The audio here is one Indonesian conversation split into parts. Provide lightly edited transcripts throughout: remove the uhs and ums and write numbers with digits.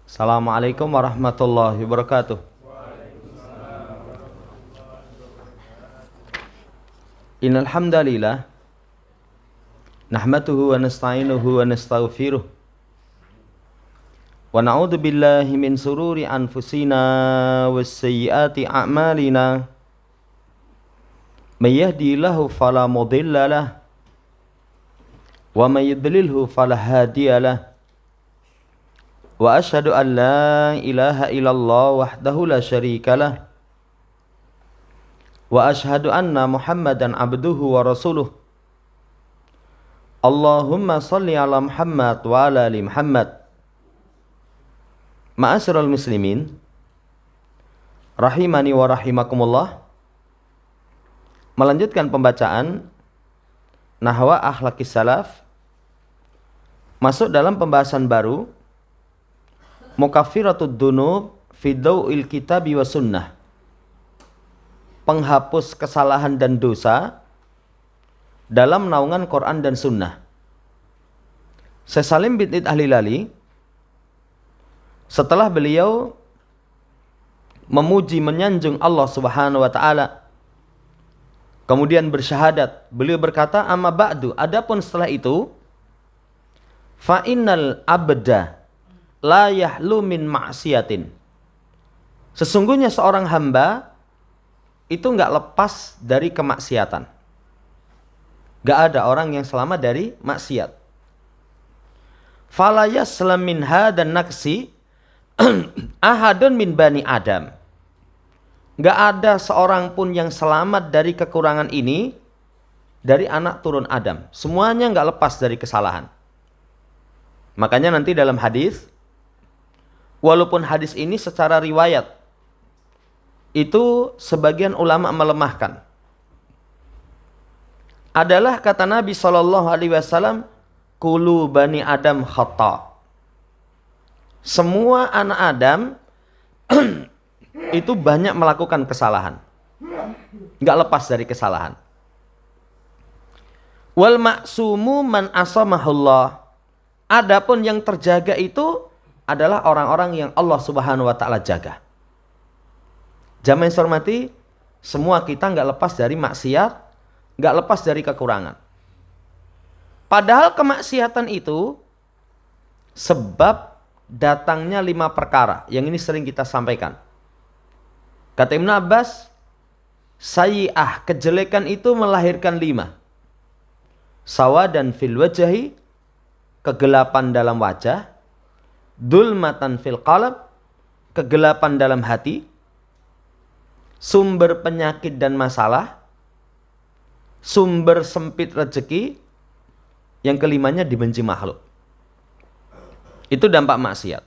Assalamualaikum warahmatullahi wabarakatuh. Innal hamdalillah nahmaduhu wa nasta'inuhu wa nastaghfiruh wa na'udzu billahi min sururi anfusina was sayyiati a'malina may yahdihillahu fala mudhillalah wa may yudlilhu fala hadiyalah wa asyhadu an la ilaha illallah wahdahu la syarikalah wa asyhadu anna Muhammadan abduhu wa rasuluh. Allahumma salli ala Muhammad wa ala ali Muhammad. Ma'asyiral muslimin rahimani wa rahimakumullah. Melanjutkan pembacaan Nahwa Akhlaqis Salaf, masuk dalam pembahasan baru Mukaffiratud Dzunub fi Dhau'il Kitabi wa Sunnah, penghapus kesalahan dan dosa dalam naungan Quran dan Sunnah. Syekh Salim bin Id Ahlilali, setelah beliau memuji menyanjung Allah Subhanahu wa taala, kemudian bersyahadat, beliau berkata, amma ba'du, adapun setelah itu, fa innal abda la yahlu min ma'siyatin, sesungguhnya seorang hamba itu enggak lepas dari kemaksiatan. Enggak ada orang yang selamat dari maksiat. Fala yaslam min hadan naksi ahadun min bani Adam. Enggak ada seorang pun yang selamat dari kekurangan ini dari anak turun Adam. Semuanya enggak lepas dari kesalahan. Makanya nanti dalam hadis, walaupun hadis ini secara riwayat itu sebagian ulama melemahkan, adalah kata Nabi SAW, kulu bani Adam khata. Semua anak Adam itu banyak melakukan kesalahan, nggak lepas dari kesalahan. Wal ma'sumu man asamahullah, adapun yang terjaga itu adalah orang-orang yang Allah Subhanahu wa taala jaga. Jamaah yang saya hormati, semua kita nggak lepas dari maksiat, nggak lepas dari kekurangan. Padahal kemaksiatan itu sebab datangnya 5 perkara, yang ini sering kita sampaikan. Kata Ibnu Abbas, sayyi'ah, kejelekan itu melahirkan 5. Sawadan fil wajhi, kegelapan dalam wajah. Dulmatan fil qalb, kegelapan dalam hati. Sumber penyakit dan masalah, sumber sempit rezeki, yang kelimanya dibenci makhluk. Itu dampak maksiat.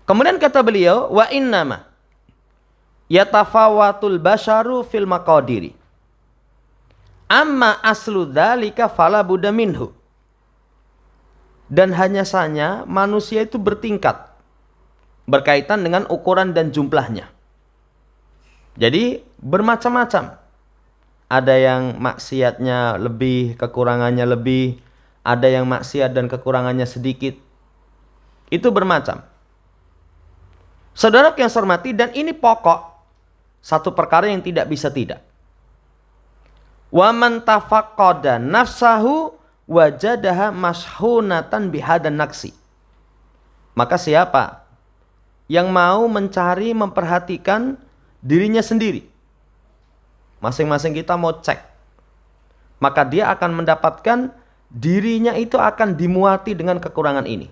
Kemudian kata beliau, wa innama yatafawatul basharu fil maqadiri amma aslu dzalika fala budda minhu. Dan hanya saja manusia itu bertingkat berkaitan dengan ukuran dan jumlahnya. Jadi bermacam-macam. Ada yang maksiatnya lebih, kekurangannya lebih. Ada yang maksiat dan kekurangannya sedikit. Itu bermacam. Saudara yang saya hormati, dan ini pokok, satu perkara yang tidak bisa tidak. Wa man tafaqqada nafsahu wajadaha mashhunatan bihadan naksi. Maka siapa yang mau mencari, memperhatikan dirinya sendiri, masing-masing kita mau cek, maka dia akan mendapatkan dirinya itu akan dimuati dengan kekurangan ini.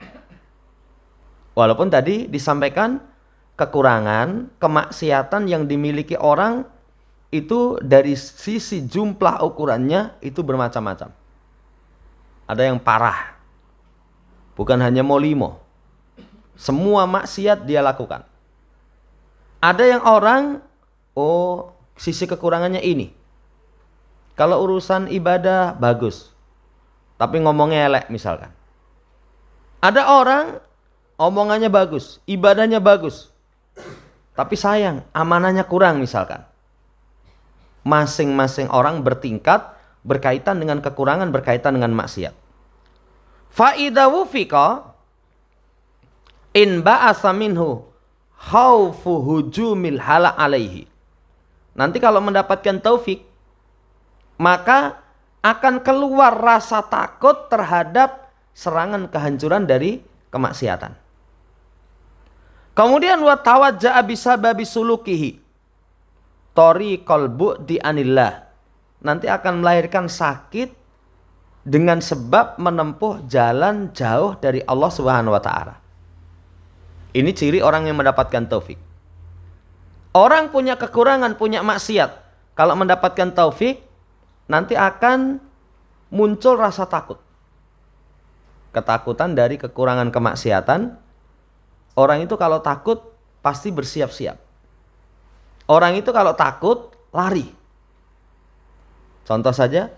Walaupun tadi disampaikan kekurangan, kemaksiatan yang dimiliki orang itu dari sisi jumlah ukurannya itu bermacam-macam. Ada yang parah, bukan hanya molimo, semua maksiat dia lakukan. Ada yang orang, sisi kekurangannya ini. Kalau urusan ibadah bagus, tapi ngomongnya elek misalkan. Ada orang, omongannya bagus, ibadahnya bagus, tapi sayang, amanahnya kurang misalkan. Masing-masing orang bertingkat, berkaitan dengan kekurangan, berkaitan dengan maksiat. Fa idza wufiqa In ba'asa minhu khaufu hujumil hala alaihi. Nanti kalau mendapatkan taufik, maka akan keluar rasa takut terhadap serangan kehancuran dari kemaksiatan. Kemudian wa tawajja'a bisababi sulukihi tariqal bu'di anillah. Nanti akan melahirkan sakit dengan sebab menempuh jalan jauh dari Allah Subhanahu wa taala. Ini ciri orang yang mendapatkan taufik. Orang punya kekurangan, punya maksiat, kalau mendapatkan taufik nanti akan muncul rasa takut. Ketakutan dari kekurangan kemaksiatan. Orang itu kalau takut pasti bersiap-siap. Orang itu kalau takut lari. Contoh saja,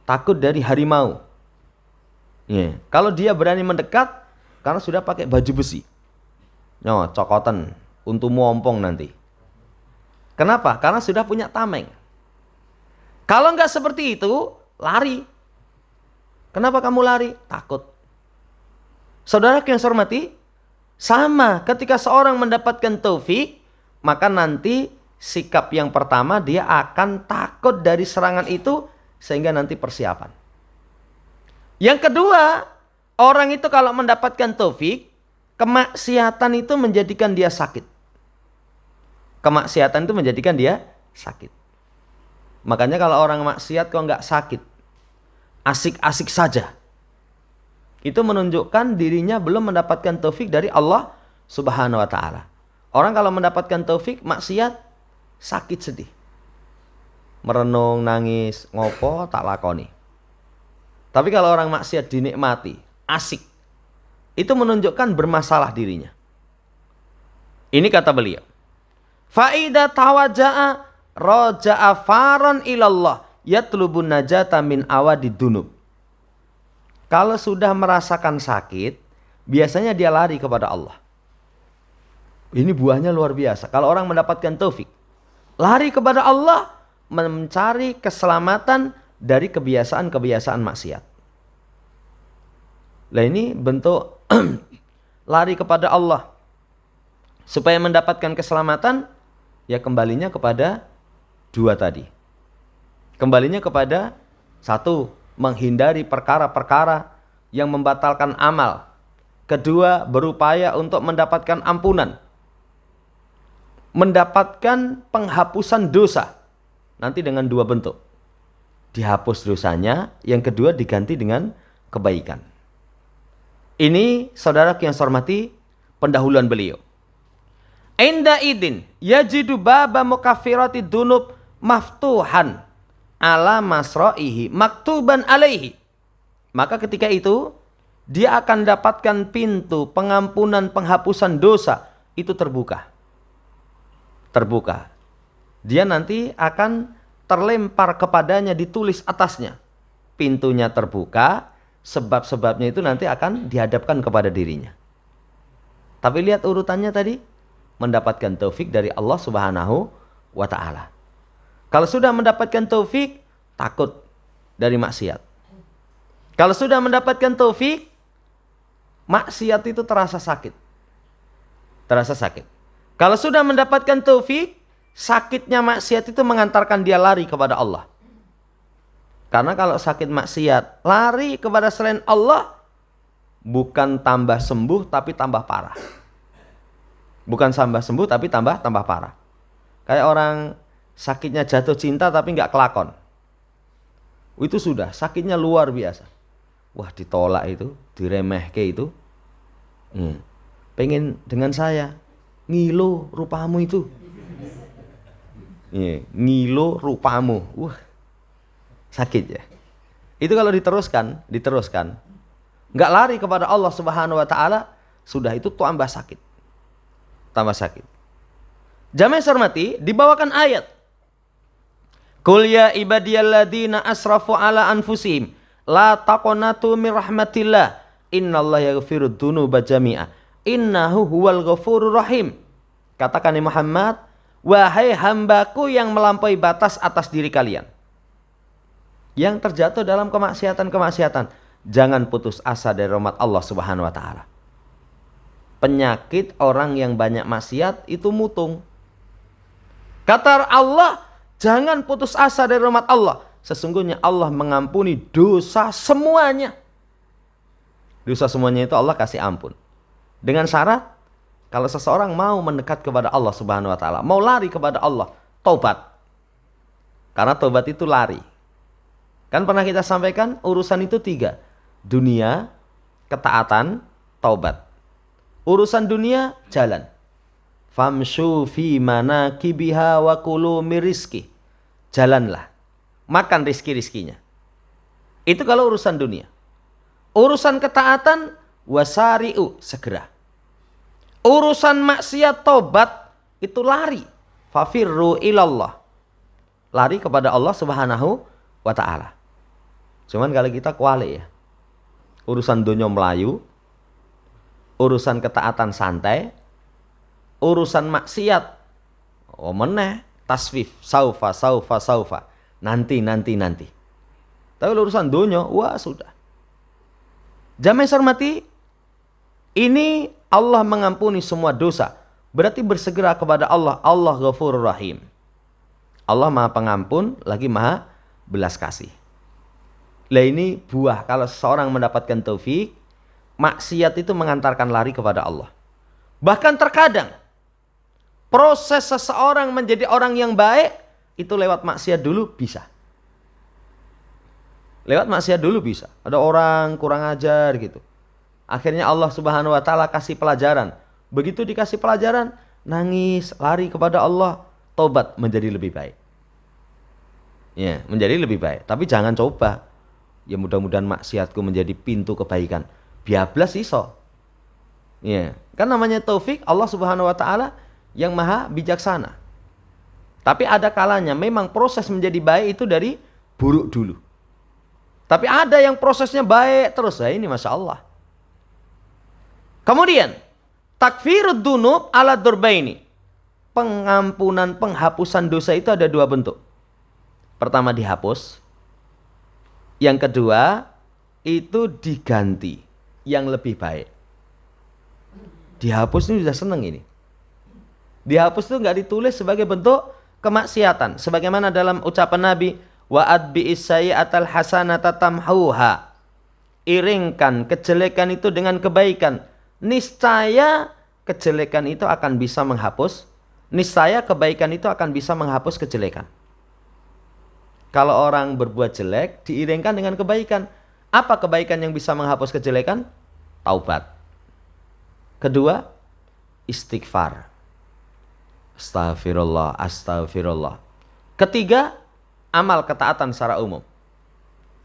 takut dari harimau. Kalau dia berani mendekat karena sudah pakai baju besi. Cokotan untuk muompong nanti. Kenapa? Karena sudah punya tameng. Kalau nggak seperti itu, lari. Kenapa kamu lari? Takut. Saudara yang saya hormati, sama ketika seorang mendapatkan taufik, maka nanti sikap yang pertama dia akan takut dari serangan itu sehingga nanti persiapan. Yang kedua, orang itu kalau mendapatkan taufik, kemaksiatan itu menjadikan dia sakit. Kemaksiatan itu menjadikan dia sakit. Makanya kalau orang maksiat kok nggak sakit, asik-asik saja, itu menunjukkan dirinya belum mendapatkan taufik dari Allah Subhanahu wa taala. Orang kalau mendapatkan taufik maksiat sakit sedih. Merenung, nangis, ngopo tak lakoni. Tapi kalau orang maksiat dinikmati, asik, itu menunjukkan bermasalah dirinya. Ini kata beliau. Faida tawajja'a raja'a faran ilallah yatlubun najata min awadid dunub. Kalau sudah merasakan sakit, biasanya dia lari kepada Allah. Ini buahnya luar biasa. Kalau orang mendapatkan taufik, lari kepada Allah mencari keselamatan dari kebiasaan-kebiasaan maksiat. Nah ini bentuk lari kepada Allah. Supaya mendapatkan keselamatan, ya kembalinya kepada dua tadi. Kembalinya kepada satu, menghindari perkara-perkara yang membatalkan amal. Kedua, berupaya untuk mendapatkan ampunan. Mendapatkan penghapusan dosa. Nanti dengan dua bentuk. Dihapus dosanya, yang kedua diganti dengan kebaikan. Ini saudara yang saya hormati pendahuluan beliau. Inda idin yajidu baba mukaffirati dunub maftuhan ala masra'ihi maktuban alaihi. Maka ketika itu dia akan dapatkan pintu pengampunan penghapusan dosa itu terbuka. Terbuka. Dia nanti akan terlempar kepadanya, ditulis atasnya. Pintunya terbuka, sebab-sebabnya itu nanti akan dihadapkan kepada dirinya. Tapi lihat urutannya tadi, mendapatkan taufik dari Allah Subhanahu wa taala. Kalau sudah mendapatkan taufik, takut dari maksiat. Kalau sudah mendapatkan taufik, maksiat itu terasa sakit. Terasa sakit. Kalau sudah mendapatkan taufik, sakitnya maksiat itu mengantarkan dia lari kepada Allah. Karena kalau sakit maksiat, lari kepada selain Allah, bukan tambah sembuh tapi tambah parah. Bukan tambah sembuh tapi tambah parah. Kayak orang sakitnya jatuh cinta tapi nggak kelakon. Itu sudah sakitnya luar biasa. Wah, ditolak itu, diremehke itu. Pengen dengan saya, ngilu rupamu itu. Ngilu rupamu. Wah, sakit ya. Itu kalau diteruskan, nggak lari kepada Allah Subhanahu wa taala, sudah itu tambah sakit. Tambah sakit. Jamaah yang saya hormati, dibawakan ayat. Qul ya ibadiyalladzina asrafu ala anfusihim la taqnatu mir rahmatillah innallaha yaghfirud dzunuba jami'a innahu huwal ghafurur rahim. Katakan Muhammad, wahai hambaku yang melampaui batas atas diri kalian, yang terjatuh dalam kemaksiatan-kemaksiatan, jangan putus asa dari rahmat Allah Subhanahu wa taala. penyakit orang yang banyak maksiat itu mutung. Kata Allah, jangan putus asa dari rahmat Allah. Sesungguhnya Allah mengampuni dosa semuanya. Dosa semuanya itu Allah kasih ampun. Dengan syarat, kalau seseorang mau mendekat kepada Allah Subhanahu wa taala, mau lari kepada Allah, taubat. Karena taubat itu lari. Kan pernah kita sampaikan urusan itu 3. Dunia, ketaatan, taubat. Urusan dunia, jalan. Famshu fi manakibiha wa kulu mirizki. Jalanlah. Makan rizki-rizkinya. Itu kalau urusan dunia. Urusan ketaatan, wasari'u, segera. Urusan maksiat, tobat, itu lari. Fafirru ilallah. Lari kepada Allah Subhanahu wa ta'ala. Cuman kalau kita kuali ya. Urusan dunia melayu, urusan ketaatan santai, urusan maksiat, oh meneh, taswif, saufa. Nanti. Tapi urusan dunia, wah sudah. Jamaah hormati, ini Allah mengampuni semua dosa. Berarti bersegera kepada Allah. Allah Ghafurur Rahim. Allah Maha Pengampun, lagi Maha Belas Kasih. Lah ini buah kalau seseorang mendapatkan taufik, maksiat itu mengantarkan lari kepada Allah. Bahkan terkadang proses seseorang menjadi orang yang baik itu lewat maksiat dulu bisa. Lewat maksiat dulu bisa. Ada orang kurang ajar gitu. Akhirnya Allah Subhanahu wa taala kasih pelajaran. Begitu dikasih pelajaran, nangis, lari kepada Allah, tobat menjadi lebih baik. Ya, menjadi lebih baik. Tapi jangan coba. Ya mudah-mudahan maksiatku menjadi pintu kebaikan. Biablas iso. Ya, kan namanya taufik Allah Subhanahu wa taala yang maha bijaksana. Tapi ada kalanya memang proses menjadi baik itu dari buruk dulu. Tapi ada yang prosesnya baik terus. Nah, ini Masya Allah. Kemudian, takfirud dunub ala durbaini. Pengampunan, penghapusan dosa itu ada 2 bentuk. Pertama dihapus. Yang kedua, itu diganti yang lebih baik. Dihapus ini sudah seneng ini. Dihapus itu nggak ditulis sebagai bentuk kemaksiatan. Sebagaimana dalam ucapan Nabi, wa'ad bi'is sayyi'atal hasanata tamhuha. Iringkan kejelekan itu dengan kebaikan. Niscaya kejelekan itu akan bisa menghapus. Niscaya kebaikan itu akan bisa menghapus kejelekan. Kalau orang berbuat jelek, diiringkan dengan kebaikan. Apa kebaikan yang bisa menghapus kejelekan? Taubat. Kedua, istighfar. Astagfirullah. Ketiga, amal ketaatan secara umum.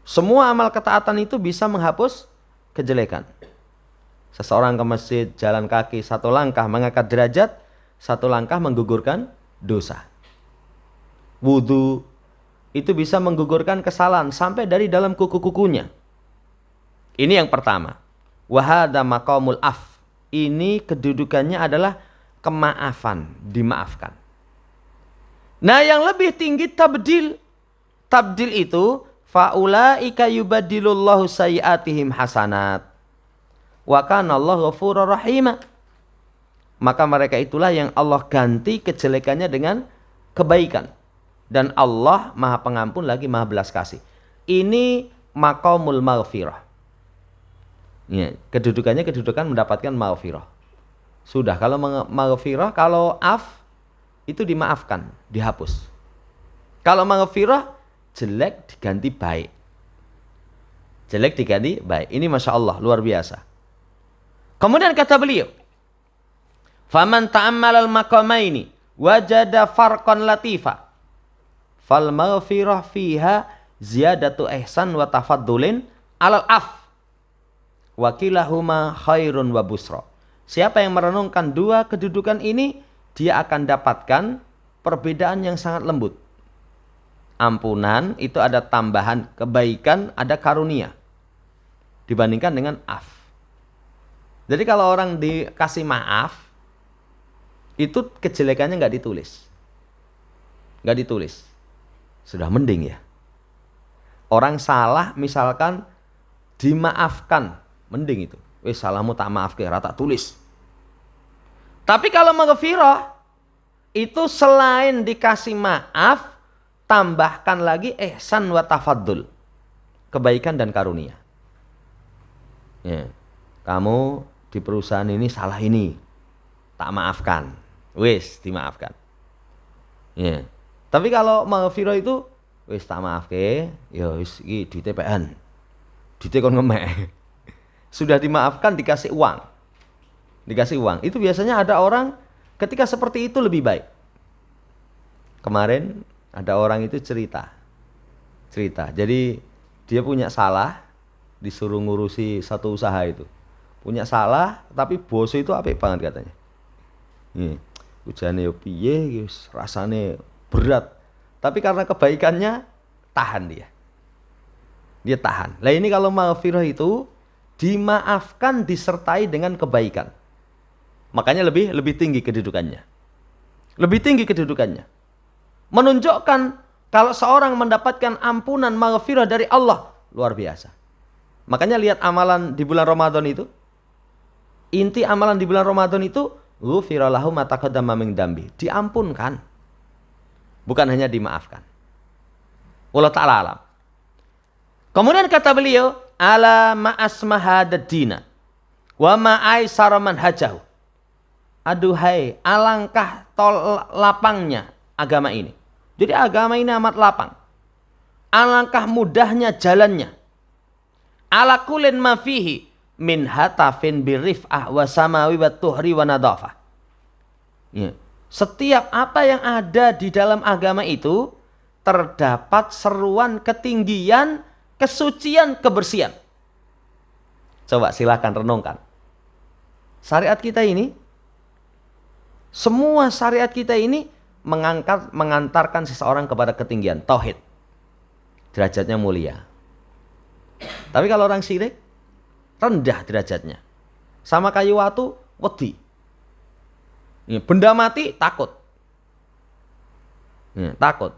Semua amal ketaatan itu bisa menghapus kejelekan. Seseorang ke masjid, jalan kaki, 1 langkah mengangkat derajat, 1 langkah menggugurkan dosa. Wudu itu bisa menggugurkan kesalahan sampai dari dalam kuku-kukunya. Ini yang pertama. Wahada maqamul af. Ini kedudukannya adalah kemaafan, dimaafkan. Nah, yang lebih tinggi tabdil. Tabdil itu faulaika yubaddilullahu sayyiatihim hasanat. Wa kana Allahu ghafurur rahim. Maka mereka itulah yang Allah ganti kejelekannya dengan kebaikan. Dan Allah Maha Pengampun lagi Maha Belas Kasih. Ini maqamul maghfirah. Ya, kedudukannya kedudukan mendapatkan maghfirah. Sudah, kalau maghfirah, kalau af itu dimaafkan, dihapus. Kalau maghfirah, jelek diganti baik. Jelek diganti baik. Ini Masya Allah, luar biasa. Kemudian kata beliau, faman ta'ammalal maqamaini wajada farqan latifa fal maghfirah fiha ziyadatu ihsan wa tafaddulin alal af wa kilahuma khairun wa busra. Siapa yang merenungkan 2 kedudukan ini, dia akan dapatkan perbedaan yang sangat lembut. Ampunan itu ada tambahan kebaikan, ada karunia dibandingkan dengan af. Jadi kalau orang dikasih maaf, itu kejelekannya nggak ditulis. Nggak ditulis. Sudah mending ya. Orang salah misalkan dimaafkan, mending itu. Salahmu tak maaf ke rata tulis. Tapi kalau maghfirah itu selain dikasih maaf, tambahkan lagi ihsan wa tafaddul. Kebaikan dan karunia. Ya. Kamu di perusahaan ini salah ini. Tak maafkan. Wis, dimaafkan. Ya. Tapi kalau maghfirah itu wis tak maafke, ya wis iki duite pean. Duite kon ngemek. Sudah dimaafkan dikasih uang. Dikasih uang. Itu biasanya ada orang ketika seperti itu lebih baik. Kemarin ada orang itu cerita. Jadi dia punya salah, disuruh ngurusi satu usaha itu. Punya salah, tapi bos itu apik banget katanya. Ujane yo piye, rasane berat. Tapi karena kebaikannya tahan dia. Dia tahan. Lah ini kalau maghfirah itu dimaafkan disertai dengan kebaikan. Makanya lebih tinggi kedudukannya. Lebih tinggi kedudukannya. Menunjukkan kalau seorang mendapatkan ampunan maghfirah dari Allah, luar biasa. Makanya lihat amalan di bulan Ramadan itu. Inti amalan di bulan Ramadan itu, ghufira lahu ma taqaddama min dambi. Diampunkan. Bukan hanya dimaafkan. Wallahu ta'ala alam. Kemudian kata beliau, ala ma'asmahadaddina wa ma'aisara manhajahu. Aduhai, alangkah lapangnya agama ini. Jadi agama ini amat lapang. Alangkah mudahnya jalannya. Ala kulin ma fihi min hatafin birif'ah wa samawi wa tuhri wa nadafah. Ya. Setiap apa yang ada di dalam agama itu terdapat seruan ketinggian, kesucian, kebersihan. Coba silakan renungkan. Syariat kita ini, semua syariat kita ini mengantarkan seseorang kepada ketinggian tauhid. Derajatnya mulia. Tapi kalau orang syirik rendah derajatnya. Sama kayu watu wedi. Benda mati takut. Takut.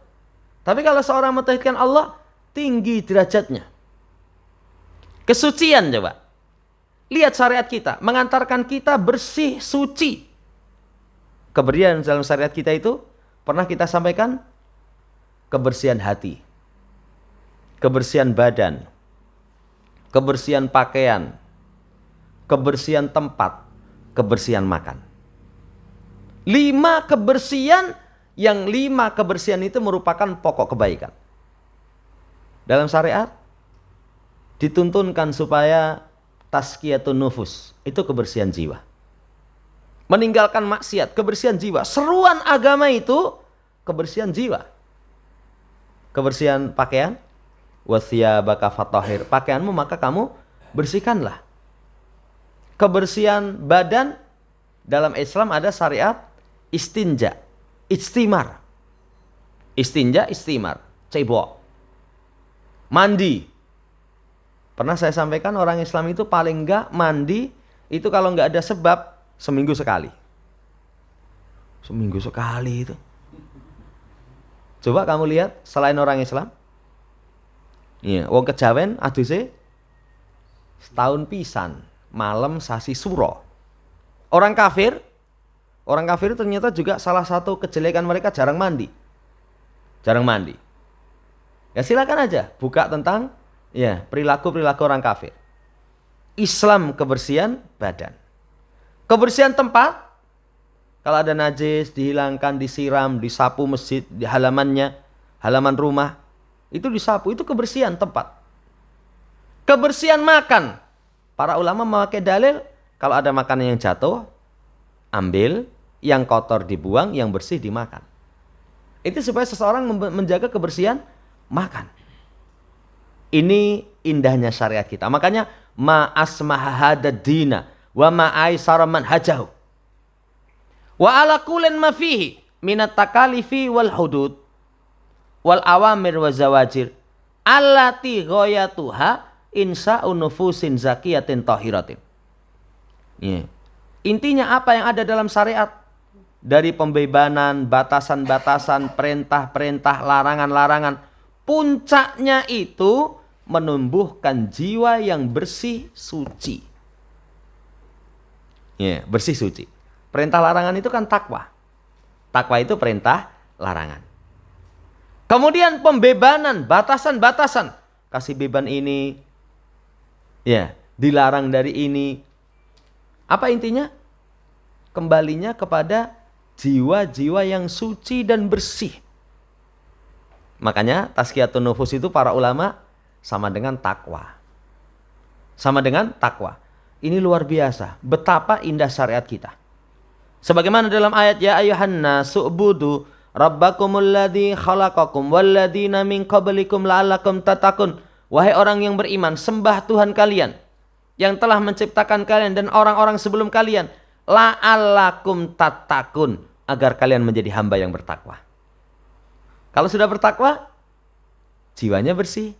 Tapi kalau seorang mentauhidkan Allah tinggi derajatnya. Kesucian coba. Lihat syariat kita mengantarkan kita bersih, suci. Kebersihan dalam syariat kita itu pernah kita sampaikan kebersihan hati, kebersihan badan, kebersihan pakaian, kebersihan tempat, kebersihan makan. 5 kebersihan, yang 5 kebersihan itu merupakan pokok kebaikan. Dalam syariat dituntunkan supaya tazkiyatun nufus, itu kebersihan jiwa. Meninggalkan maksiat, kebersihan jiwa. Seruan agama itu kebersihan jiwa. Kebersihan pakaian, wathiyabaka fatahhir. Pakaianmu maka kamu bersihkanlah. Kebersihan badan, dalam Islam ada syariat istinja, istimar. Istinja, istimar, cebok. Mandi. Pernah saya sampaikan orang Islam itu paling enggak mandi itu kalau enggak ada sebab seminggu sekali. Seminggu sekali itu. Coba kamu lihat selain orang Islam. Iya, wong kejawen aduse setahun pisan, malam sasi suro. Orang kafir ternyata juga salah satu kejelekan mereka jarang mandi. Jarang mandi. Ya silakan aja buka tentang ya perilaku orang kafir. Islam kebersihan badan. Kebersihan tempat, kalau ada najis dihilangkan, disiram, disapu masjid, di halamannya, halaman rumah, itu disapu, itu kebersihan tempat. Kebersihan makan, para ulama memakai dalil, kalau ada makanan yang jatuh, ambil, yang kotor dibuang, yang bersih dimakan. Itu supaya seseorang menjaga kebersihan makan. Ini indahnya syariat kita. Makanya ma'asmahadaddina wa ma'aisara manhajahu wa ala kulin ma fihi minat takalifi wal hudud wal awamir wa zawajir allati ghayatuha insa'u nufusin zakiyatin tahiratin. Intinya apa yang ada dalam syariat, dari pembebanan, batasan-batasan, perintah-perintah, larangan-larangan, puncaknya itu menumbuhkan jiwa yang bersih suci. Bersih suci. Perintah larangan itu kan takwa. Takwa itu perintah larangan. Kemudian pembebanan, batasan-batasan. Kasih beban ini, ya, dilarang dari ini. Apa intinya? Kembalinya kepada jiwa-jiwa yang suci dan bersih. Makanya tazkiyatun nufus itu para ulama sama dengan takwa. Sama dengan takwa. Ini luar biasa. Betapa indah syariat kita. Sebagaimana dalam ayat ya ayyuhan nasu ubudu rabbakumul ladzi khalaqakum walladzina min qablikum la'allakum tattaqun. Wahai orang yang beriman, sembah Tuhan kalian yang telah menciptakan kalian dan orang-orang sebelum kalian, la'allakum tattaqun, agar kalian menjadi hamba yang bertakwa. Kalau sudah bertakwa, jiwanya bersih.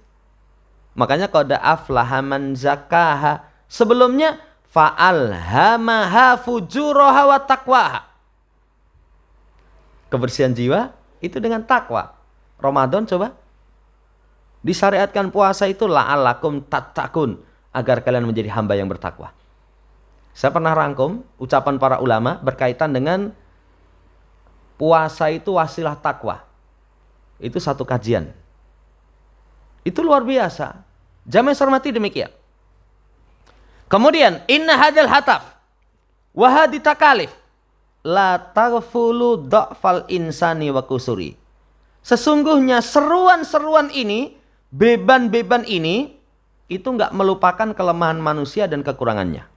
Makanya qad aflaha man zakaha. Sebelumnya fa'alhamaha fujuraha wa taqwaha. Kebersihan jiwa itu dengan takwa. Ramadan coba disyariatkan puasa itu la'allakum tattaqun, agar kalian menjadi hamba yang bertakwa. Saya pernah rangkum ucapan para ulama berkaitan dengan puasa itu wasilah takwa. Itu satu kajian. Itu luar biasa. Jamaah hormati demikian. Kemudian inna hadzal hataf wa hadi takalif la taghfulu dha'fal insani wa kusuri. Sesungguhnya seruan-seruan ini, beban-beban ini itu enggak melupakan kelemahan manusia dan kekurangannya.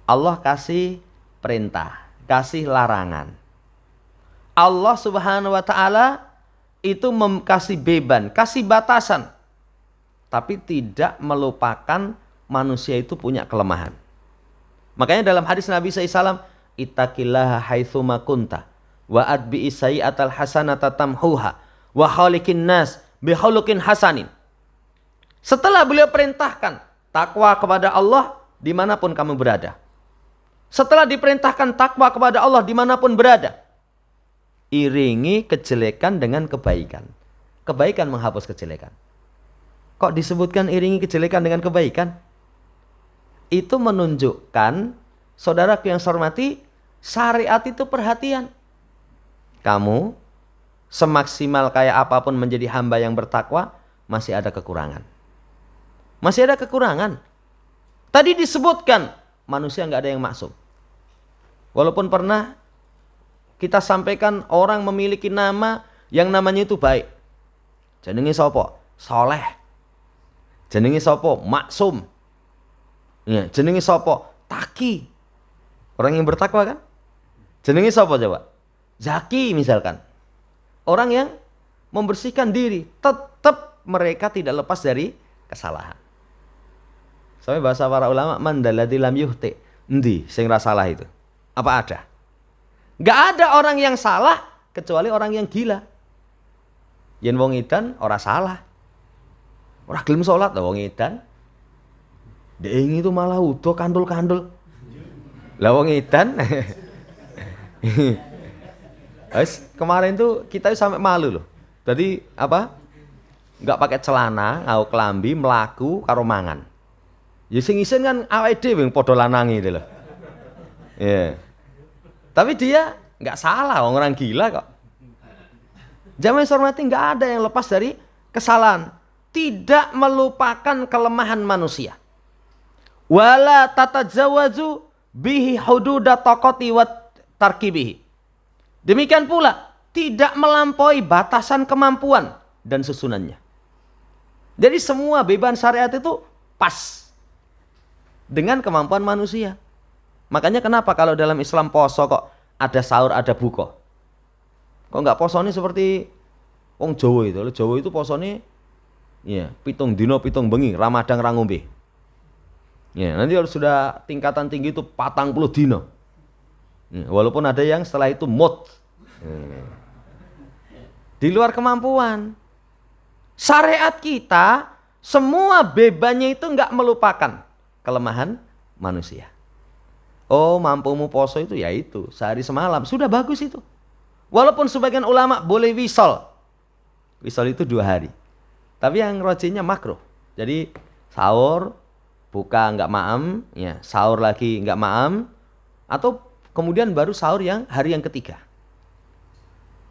Allah kasih perintah, kasih larangan. Allah Subhanahu wa taala itu kasih beban, kasih batasan. Tapi tidak melupakan manusia itu punya kelemahan. Makanya dalam hadis Nabi SAW, ittaqillaha haitsuma kunta wa adbi sayyi'atal hasanata tamhuha wa khaliqin nas bi khuluqin hasanin. Setelah beliau perintahkan takwa kepada Allah dimanapun kamu berada. Setelah diperintahkan takwa kepada Allah dimanapun berada, iringi kejelekan dengan kebaikan. Kebaikan menghapus kejelekan. Kok disebutkan iringi kejelekan dengan kebaikan? Itu menunjukkan, saudaraku yang saya hormati, syariat itu perhatian. Kamu semaksimal kayak apapun menjadi hamba yang bertakwa, masih ada kekurangan. Masih ada kekurangan. Tadi disebutkan manusia nggak ada yang maksum. Walaupun pernah kita sampaikan orang memiliki nama yang namanya itu baik. Jenenge sapa? Soleh. Jenenge sapa? Maksum. Ya, jenenge sapa? Taki. Orang yang bertakwa kan? Jenenge sapa coba? Zaki misalkan. Orang yang membersihkan diri, tetap mereka tidak lepas dari kesalahan. Sampai bahasa para ulama, mandalladzi lam yuhti. Endi sing ra salah itu? Apa ada? Gak ada orang yang salah kecuali orang yang gila. Yen wong edan ora salah. Ora gelem salat lho wong edan. Deng itu malah udo kandul-kandul. Lah wong edan. Guys, kemarin tuh kita sampai malu loh. Jadi apa? Enggak pakai celana, ngau kelambi, melaku karo mangan. Ya sing isin kan awake dhewe padha lanange lho. Iya. Tapi dia enggak salah, orang gila kok. Jamaah hormati, enggak ada yang lepas dari kesalahan. Tidak melupakan kelemahan manusia. Wala tatajawaju bihi hududa taqati wa tarkibihi. Demikian pula tidak melampaui batasan kemampuan dan susunannya. Jadi semua beban syariat itu pas dengan kemampuan manusia. Makanya kenapa kalau dalam Islam poso kok ada sahur ada buka? Kok enggak posone seperti wong Jawa itu? Jawa itu posone ya, 7 dina 7 bengi, Ramadhan ra ngombe. Ya, nanti kalau sudah tingkatan tinggi itu 40 dina. Ya, walaupun ada yang setelah itu mut. Ya. Di luar kemampuan. Syariat kita semua bebannya itu enggak melupakan kelemahan manusia. Oh, mampumu poso itu ya itu sehari semalam, sudah bagus itu. Walaupun sebagian ulama boleh wisol. Wisol itu 2 hari. Tapi yang rojinnya makruh. Jadi sahur, buka enggak maam, ya, sahur lagi enggak maam, atau kemudian baru sahur yang hari yang ketiga.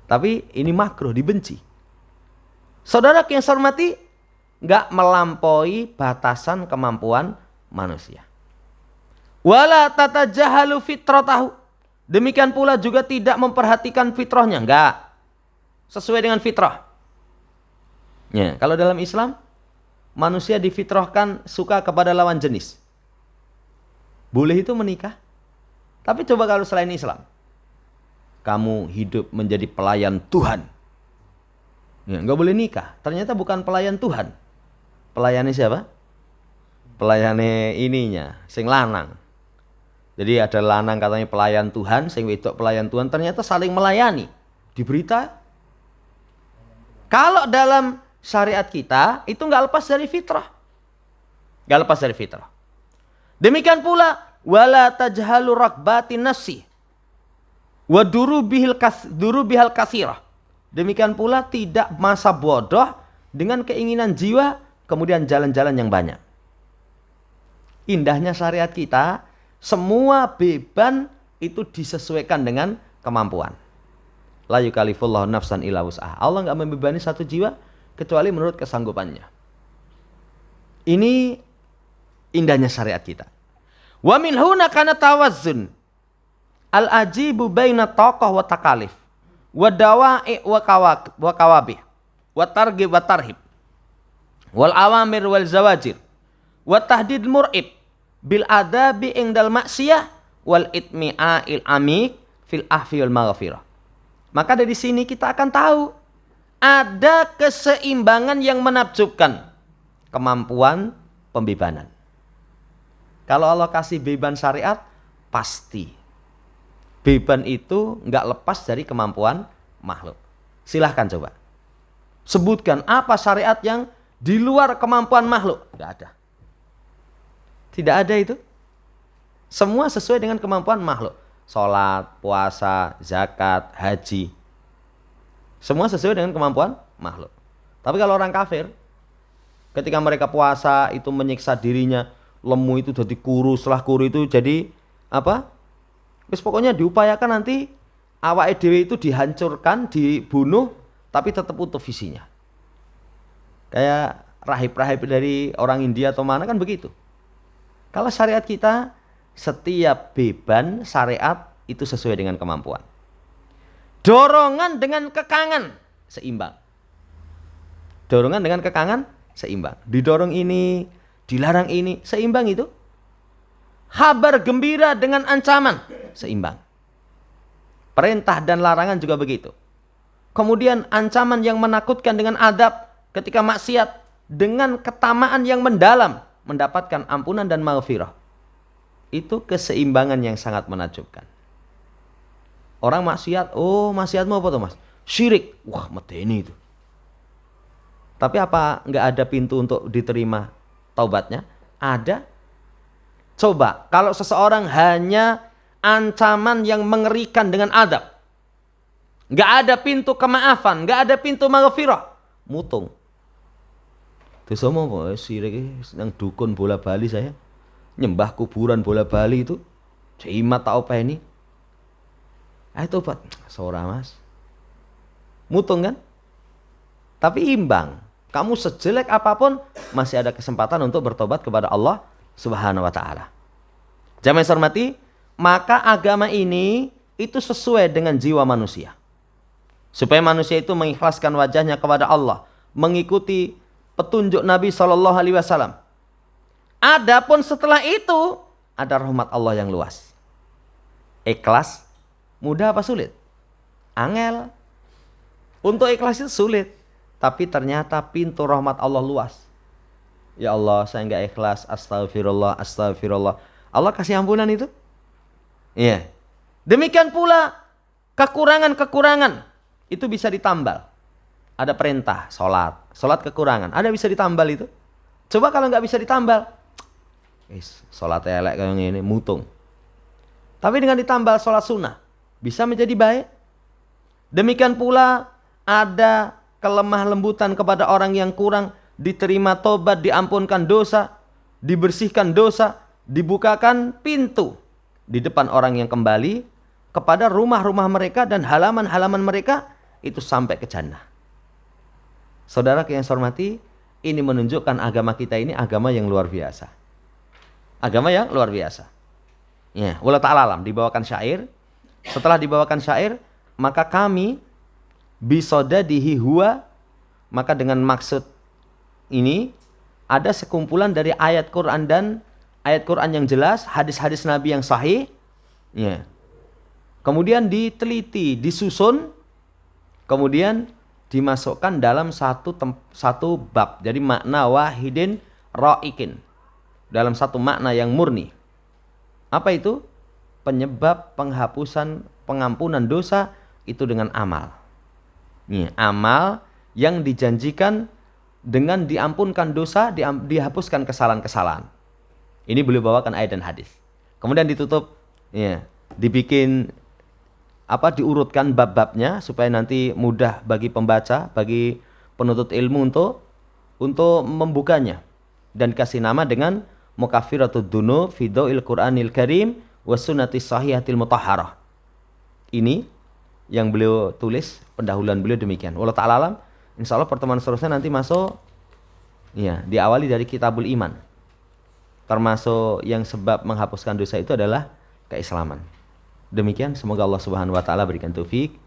Tapi ini makruh, dibenci. Saudara yang saya hormati, nggak melampaui batasan kemampuan manusia. Wala tatajahalu fitratahu. Demikian pula juga tidak memperhatikan fitrahnya, enggak. Sesuai dengan fitrah. Ya, kalau dalam Islam manusia difitrahkan suka kepada lawan jenis. Boleh itu menikah. Tapi coba kalau selain Islam, kamu hidup menjadi pelayan Tuhan. Ya, enggak boleh nikah. Ternyata bukan pelayan Tuhan. Pelayannya siapa? Pelayannya ininya, sing lanang. Jadi ada lanang katanya pelayan Tuhan, sing wedok pelayan Tuhan, ternyata saling melayani. Di berita. Kalau dalam syariat kita itu nggak lepas dari fitrah. Nggak lepas dari fitrah. Demikian pula wala tajhalu rakbatin nafsi wa durubihal katsirah. Demikian pula tidak masa bodoh dengan keinginan jiwa kemudian jalan-jalan yang banyak. Indahnya syariat kita, semua beban itu disesuaikan dengan kemampuan. La yukallifullahu nafsan illa wus'aha. Allah enggak membebani satu jiwa kecuali menurut kesanggupannya. Ini indahnya syariat kita. Wa min huna kana tawazzun al-ajibu baina taqah wa takalif wa dawa'i wa kawabih wa targhib wa tarhib wal awamir wal zawajir wa tahdid mur'ib bil adabi indal maksiyah wal itmi'a'il amik fil ahfi wal maghfirah. Maka dari sini kita akan tahu ada keseimbangan yang menakjubkan, kemampuan pembebanan. Kalau Allah kasih beban syariat, pasti beban itu nggak lepas dari kemampuan makhluk. Silahkan coba sebutkan apa syariat yang di luar kemampuan makhluk. Nggak ada. Tidak ada itu. Semua sesuai dengan kemampuan makhluk. Sholat, puasa, zakat, haji. Semua sesuai dengan kemampuan makhluk. Tapi kalau orang kafir, ketika mereka puasa itu menyiksa dirinya, lemu itu jadi kuru, setelah kuru itu jadi apa? Terus pokoknya diupayakan nanti awake dhewe itu dihancurkan, dibunuh, tapi tetap utuh visinya. Kayak rahib-rahib dari orang India atau mana kan begitu. Kalau syariat kita, setiap beban syariat itu sesuai dengan kemampuan. Dorongan dengan kekangan seimbang. Dorongan dengan kekangan seimbang. Didorong ini, dilarang ini, seimbang itu. Kabar gembira dengan ancaman, seimbang. Perintah dan larangan juga begitu. Kemudian ancaman yang menakutkan dengan adab ketika maksiat, dengan ketamaan yang mendalam, mendapatkan ampunan dan maghfirah. Itu keseimbangan yang sangat menakjubkan. Orang maksiat, oh maksiatmu apa tuh mas? Syirik, wah medeni itu. Tapi apa nggak ada pintu untuk diterima taubatnya? Ada. Coba kalau seseorang hanya ancaman yang mengerikan dengan adab, nggak ada pintu kemaafan, nggak ada pintu maghfirah, mutung. Terus sama apa? Syirik yang dukun bola bali saya, nyembah kuburan bola bali itu, jimat tak apa ini? Ayo tobat, seorang mas, mutung kan? Tapi imbang. Kamu sejelek apapun masih ada kesempatan untuk bertobat kepada Allah Subhanahu wa taala. Jamaah yang saya hormati, maka agama ini itu sesuai dengan jiwa manusia. Supaya manusia itu mengikhlaskan wajahnya kepada Allah, mengikuti petunjuk Nabi sallallahu alaihi wasallam. Adapun setelah itu ada rahmat Allah yang luas. Ikhlas mudah apa sulit? Angel. Untuk ikhlas itu sulit. Tapi ternyata pintu rahmat Allah luas. Ya Allah, saya enggak ikhlas. Astagfirullah, astagfirullah. Allah kasih ampunan itu. Iya. Demikian pula kekurangan-kekurangan itu bisa ditambal. Ada perintah, sholat. Sholat kekurangan. Ada bisa ditambal itu. Coba kalau enggak bisa ditambal. Sholat elek kayak gini, mutung. Tapi dengan ditambal sholat sunnah, bisa menjadi baik. Demikian pula ada kelemah lembutan kepada orang yang kurang, diterima tobat, diampunkan dosa, dibersihkan dosa, dibukakan pintu di depan orang yang kembali kepada rumah-rumah mereka dan halaman-halaman mereka itu sampai ke jannah. Saudara yang saya hormati, ini menunjukkan agama kita ini agama yang luar biasa. Agama yang luar biasa. Ya, wallahu ta'ala alam, dibawakan syair. Setelah dibawakan syair, maka kami bisodadihi huwa, maka dengan maksud ini ada sekumpulan dari ayat Quran dan ayat Quran yang jelas, hadis-hadis Nabi yang sahih. Ya. Kemudian diteliti, disusun, kemudian dimasukkan dalam satu bab. Jadi makna wahidin ra'ikin. Dalam satu makna yang murni. Apa itu? Penyebab penghapusan, pengampunan dosa itu dengan amal. Nih, amal yang dijanjikan dengan diampunkan dosa, dihapuskan kesalahan-kesalahan. Ini beliau bawakan ayat dan hadis. Kemudian ditutup, ya, dibikin diurutkan bab-babnya supaya nanti mudah bagi pembaca, bagi penuntut ilmu untuk membukanya, dan kasih nama dengan Mukaffiratud Dzunub fi Dhau'il Qur'anil Karim wa Sunnatis Sahihatil Mutahharah. Ini yang beliau tulis, pendahuluan beliau demikian. Wallahu ta'ala alam. Insyaallah pertemuan seterusnya nanti masuk, ya, diawali dari Kitabul Iman. Termasuk yang sebab menghapuskan dosa itu adalah keislaman. Demikian, semoga Allah Subhanahu wa taala berikan taufik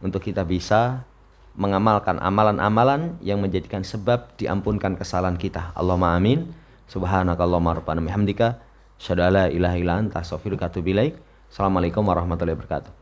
untuk kita bisa mengamalkan amalan-amalan yang menjadikan sebab diampunkan kesalahan kita. Allahumma amin. Subhanakallahumma rabbana bihamdika asyhadu an la ilaha illa anta astaghfiruka wa atubu ilaik. Assalamualaikum warahmatullahi wabarakatuh.